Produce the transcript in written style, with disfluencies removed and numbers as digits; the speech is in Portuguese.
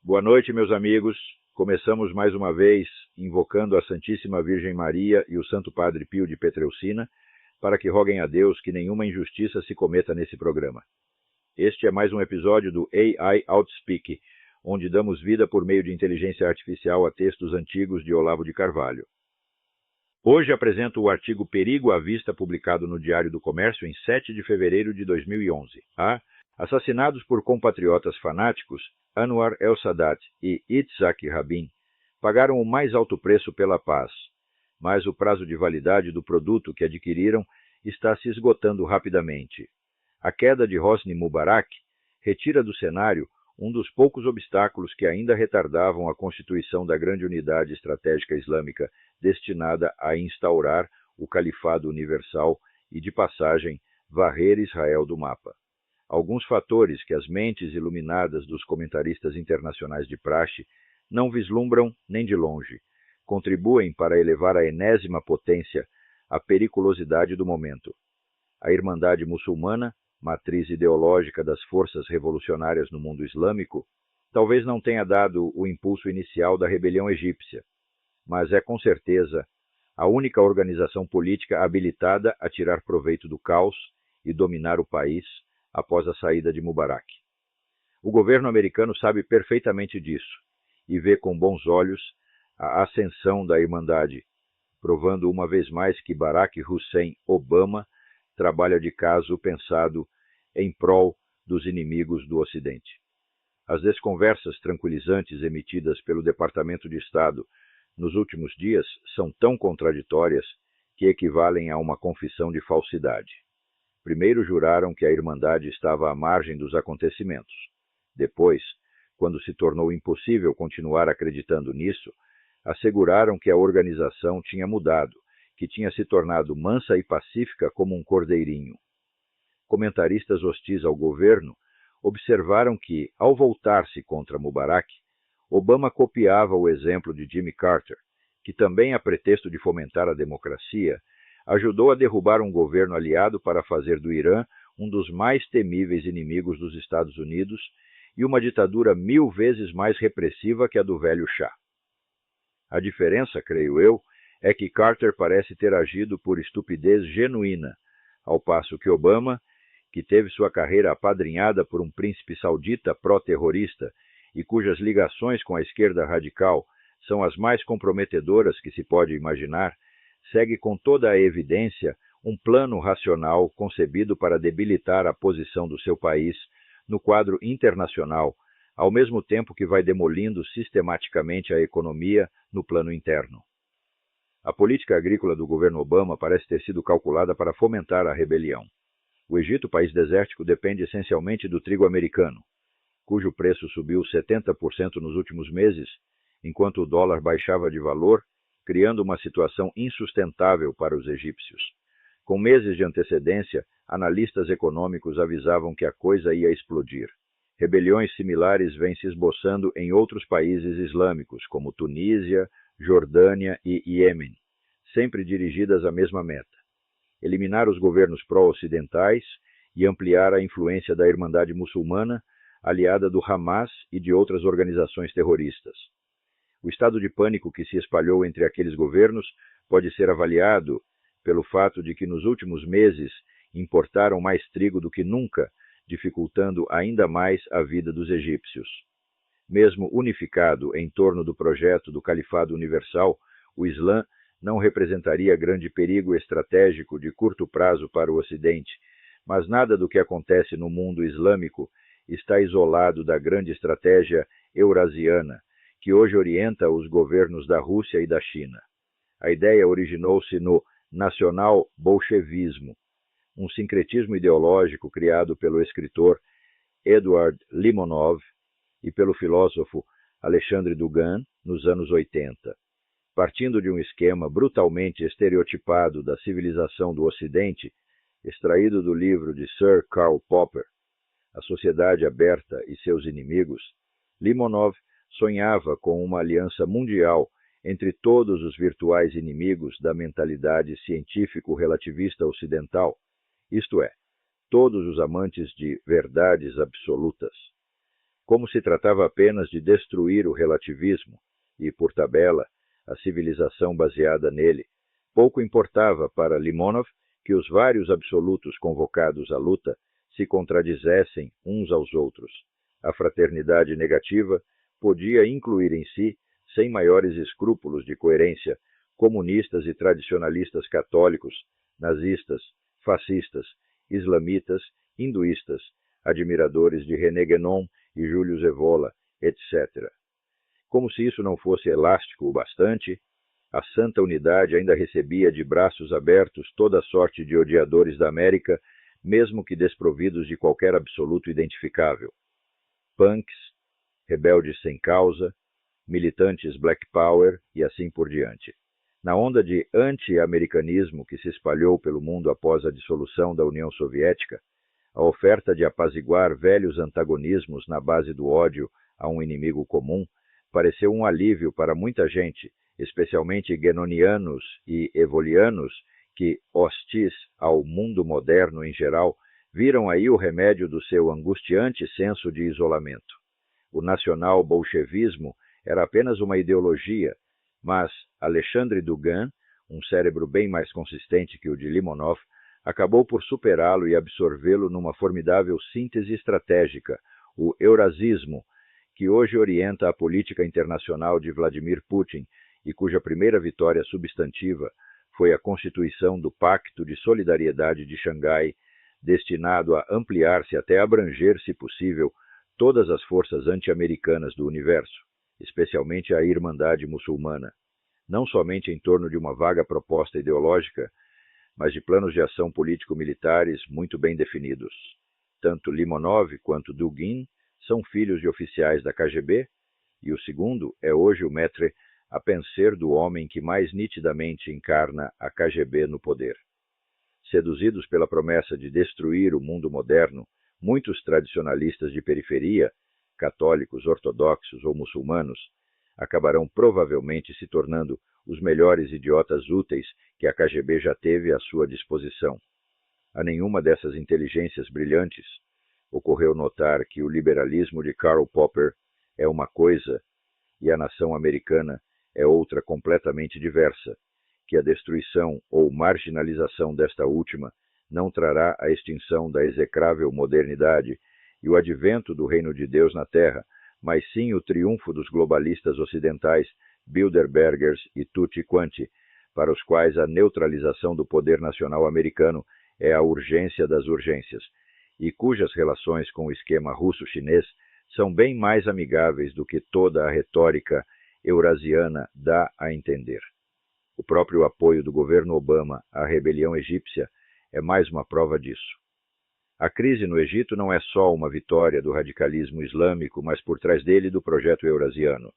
Boa noite, meus amigos. Começamos mais uma vez invocando a Santíssima Virgem Maria e o Santo Padre Pio de Petreucina para que roguem a Deus que nenhuma injustiça se cometa nesse programa. Este é mais um episódio do AI Outspeak, onde damos vida por meio de inteligência artificial a textos antigos de Olavo de Carvalho. Hoje apresento o artigo Perigo à Vista, publicado no Diário do Comércio em 7 de fevereiro de 2011. Assassinados por compatriotas fanáticos, Anwar el-Sadat e Yitzhak Rabin pagaram o mais alto preço pela paz, mas o prazo de validade do produto que adquiriram está se esgotando rapidamente. A queda de Hosni Mubarak retira do cenário um dos poucos obstáculos que ainda retardavam a constituição da grande unidade estratégica islâmica destinada a instaurar o califado universal e, de passagem, varrer Israel do mapa. Alguns fatores que as mentes iluminadas dos comentaristas internacionais de praxe não vislumbram nem de longe, contribuem para elevar à enésima potência a periculosidade do momento. A Irmandade Muçulmana, matriz ideológica das forças revolucionárias no mundo islâmico, talvez não tenha dado o impulso inicial da rebelião egípcia, mas é com certeza a única organização política habilitada a tirar proveito do caos e dominar o país após a saída de Mubarak. O governo americano sabe perfeitamente disso e vê com bons olhos a ascensão da Irmandade, provando uma vez mais que Barack Hussein Obama trabalha de caso pensado em prol dos inimigos do Ocidente. As desconversas tranquilizantes emitidas pelo Departamento de Estado nos últimos dias são tão contraditórias que equivalem a uma confissão de falsidade. Primeiro juraram que a Irmandade estava à margem dos acontecimentos. Depois, quando se tornou impossível continuar acreditando nisso, asseguraram que a organização tinha mudado, que tinha se tornado mansa e pacífica como um cordeirinho. Comentaristas hostis ao governo observaram que, ao voltar-se contra Mubarak, Obama copiava o exemplo de Jimmy Carter, que também, a pretexto de fomentar a democracia, ajudou a derrubar um governo aliado para fazer do Irã um dos mais temíveis inimigos dos Estados Unidos e uma ditadura 1000 vezes mais repressiva que a do velho Shah. A diferença, creio eu, é que Carter parece ter agido por estupidez genuína, ao passo que Obama, que teve sua carreira apadrinhada por um príncipe saudita pró-terrorista e cujas ligações com a esquerda radical são as mais comprometedoras que se pode imaginar, segue com toda a evidência um plano racional concebido para debilitar a posição do seu país no quadro internacional, ao mesmo tempo que vai demolindo sistematicamente a economia no plano interno. A política agrícola do governo Obama parece ter sido calculada para fomentar a rebelião. O Egito, país desértico, depende essencialmente do trigo americano, cujo preço subiu 70% nos últimos meses, enquanto o dólar baixava de valor, criando uma situação insustentável para os egípcios. Com meses de antecedência, analistas econômicos avisavam que a coisa ia explodir. Rebeliões similares vêm se esboçando em outros países islâmicos, como Tunísia, Jordânia e Iêmen, sempre dirigidas à mesma meta: eliminar os governos pró-ocidentais e ampliar a influência da Irmandade Muçulmana, aliada do Hamas e de outras organizações terroristas. O estado de pânico que se espalhou entre aqueles governos pode ser avaliado pelo fato de que nos últimos meses importaram mais trigo do que nunca, dificultando ainda mais a vida dos egípcios. Mesmo unificado em torno do projeto do Califado Universal, o Islã não representaria grande perigo estratégico de curto prazo para o Ocidente, mas nada do que acontece no mundo islâmico está isolado da grande estratégia eurasiana, que hoje orienta os governos da Rússia e da China. A ideia originou-se no nacional-bolchevismo, um sincretismo ideológico criado pelo escritor Eduard Limonov e pelo filósofo Alexandre Dugan nos anos 80. Partindo de um esquema brutalmente estereotipado da civilização do Ocidente, extraído do livro de Sir Karl Popper, A Sociedade Aberta e Seus Inimigos, Limonov sonhava com uma aliança mundial entre todos os virtuais inimigos da mentalidade científico-relativista ocidental, isto é, todos os amantes de verdades absolutas. Como se tratava apenas de destruir o relativismo e, por tabela, a civilização baseada nele, pouco importava para Limonov que os vários absolutos convocados à luta se contradizessem uns aos outros. A fraternidade negativa podia incluir em si, sem maiores escrúpulos de coerência, comunistas e tradicionalistas católicos, nazistas, fascistas, islamitas, hinduístas, admiradores de René Guénon e Júlio Evola, etc. Como se isso não fosse elástico o bastante, a Santa Unidade ainda recebia de braços abertos toda a sorte de odiadores da América, mesmo que desprovidos de qualquer absoluto identificável. Punks, rebeldes sem causa, militantes Black Power e assim por diante. Na onda de anti-americanismo que se espalhou pelo mundo após a dissolução da União Soviética, a oferta de apaziguar velhos antagonismos na base do ódio a um inimigo comum pareceu um alívio para muita gente, especialmente guénonianos e evolianos, que, hostis ao mundo moderno em geral, viram aí o remédio do seu angustiante senso de isolamento. O nacional-bolchevismo era apenas uma ideologia, mas Alexandre Dugin, um cérebro bem mais consistente que o de Limonov, acabou por superá-lo e absorvê-lo numa formidável síntese estratégica, o eurasismo, que hoje orienta a política internacional de Vladimir Putin e cuja primeira vitória substantiva foi a constituição do Pacto de Solidariedade de Xangai, destinado a ampliar-se até abranger, se possível, todas as forças anti-americanas do universo, especialmente a Irmandade Muçulmana, não somente em torno de uma vaga proposta ideológica, mas de planos de ação político-militares muito bem definidos. Tanto Limonov quanto Dugin são filhos de oficiais da KGB, e o segundo é hoje o maître à penser do homem que mais nitidamente encarna a KGB no poder. Seduzidos pela promessa de destruir o mundo moderno, muitos tradicionalistas de periferia, católicos, ortodoxos ou muçulmanos, acabarão provavelmente se tornando os melhores idiotas úteis que a KGB já teve à sua disposição. A nenhuma dessas inteligências brilhantes ocorreu notar que o liberalismo de Karl Popper é uma coisa e a nação americana é outra completamente diversa, que a destruição ou marginalização desta última não trará a extinção da execrável modernidade e o advento do reino de Deus na Terra, mas sim o triunfo dos globalistas ocidentais Bilderbergers e Tutti Quanti, para os quais a neutralização do poder nacional americano é a urgência das urgências, e cujas relações com o esquema russo-chinês são bem mais amigáveis do que toda a retórica eurasiana dá a entender. O próprio apoio do governo Obama à rebelião egípcia é mais uma prova disso. A crise no Egito não é só uma vitória do radicalismo islâmico, mas por trás dele do projeto eurasiano.